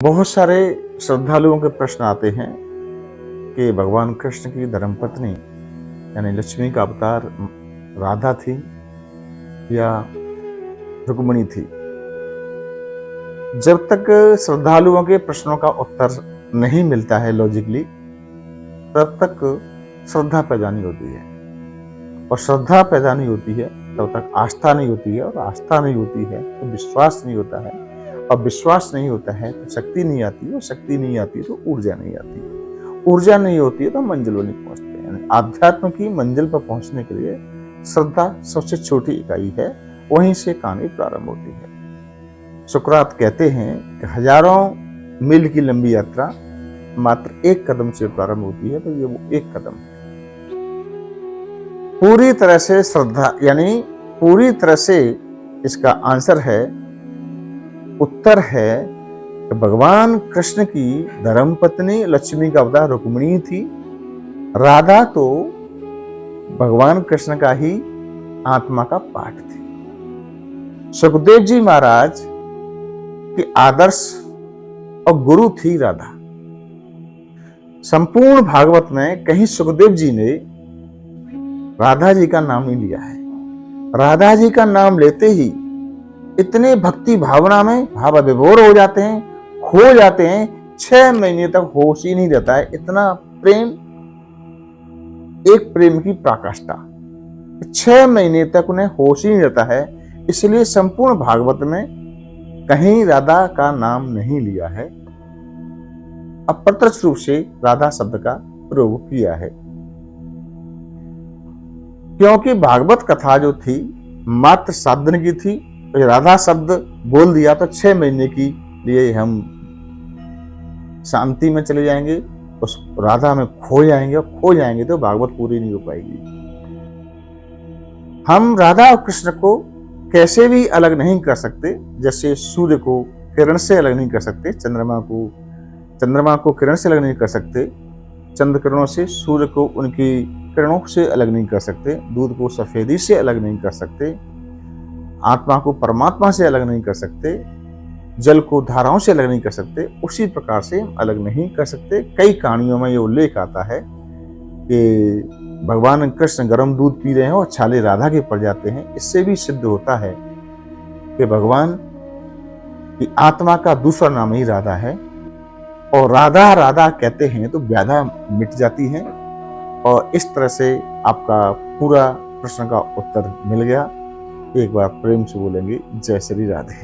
बहुत सारे श्रद्धालुओं के प्रश्न आते हैं कि भगवान कृष्ण की धर्मपत्नी यानी लक्ष्मी का अवतार राधा थी या रुक्मिणी थी। जब तक श्रद्धालुओं के प्रश्नों का उत्तर नहीं मिलता है लॉजिकली, तब तक श्रद्धा पैदा नहीं होती है, और श्रद्धा पैदा नहीं होती है तब तक आस्था नहीं होती है, और आस्था नहीं होती है तो विश्वास नहीं होता है, और विश्वास नहीं होता है तो शक्ति नहीं आती, और शक्ति नहीं आती तो ऊर्जा नहीं आती, ऊर्जा नहीं होती है तो मंजिलों नहीं पहुंचते। यानी आध्यात्म की मंजिल पर पहुंचने के लिए श्रद्धा सबसे छोटी इकाई है, वहीं से कहानी प्रारंभ होती है। सुकरात कहते हैं कि हजारों मील की लंबी यात्रा मात्र एक कदम से प्रारंभ होती है, तो ये वो एक कदम है। पूरी तरह से श्रद्धा यानी पूरी तरह से इसका आंसर है, उत्तर है कि भगवान कृष्ण की धर्मपत्नी लक्ष्मी का अवतार रुक्मिणी थी। राधा तो भगवान कृष्ण का ही आत्मा का पाठ थी। सुखदेव जी महाराज के आदर्श और गुरु थी राधा। संपूर्ण भागवत में कहीं सुखदेव जी ने राधा जी का नाम नहीं लिया है। राधा जी का नाम लेते ही इतने भक्ति भावना में भाव विभोर हो जाते हैं, खो जाते हैं, 6 महीने तक होश ही नहीं रहता है। इतना प्रेम, एक प्रेम की पराकाष्ठा, 6 महीने तक उन्हें होश ही नहीं रहता है। इसलिए संपूर्ण भागवत में कहीं राधा का नाम नहीं लिया है, अप्रत्यक्ष रूप से राधा शब्द का प्रयोग किया है, क्योंकि भागवत कथा जो थी मात्र 7 दिन की थी। तो राधा शब्द बोल दिया तो 6 महीने की लिए हम शांति में चले जाएंगे, उस राधा में खो जाएंगे, और खो जाएंगे तो भागवत पूरी नहीं हो पाएगी। हम राधा और कृष्ण को कैसे भी अलग नहीं कर सकते, जैसे सूर्य को किरण से अलग नहीं कर सकते, चंद्रमा को किरण से अलग नहीं कर सकते, चंद्र किरणों से सूर्य को उनकी किरणों से अलग नहीं कर सकते, दूध को सफेदी से अलग नहीं कर सकते, आत्मा को परमात्मा से अलग नहीं कर सकते, जल को धाराओं से अलग नहीं कर सकते। उसी प्रकार से अलग नहीं कर सकते। कई कहानियों में ये उल्लेख आता है कि भगवान कृष्ण गर्म दूध पी रहे हैं और छाले राधा के पड़ जाते हैं। इससे भी सिद्ध होता है कि भगवान की आत्मा का दूसरा नाम ही राधा है, और राधा राधा कहते हैं तो व्याधा मिट जाती है। और इस तरह से आपका पूरा प्रश्न का उत्तर मिल गया। एक बार प्रेम से बोलेंगे, जय श्री राधे।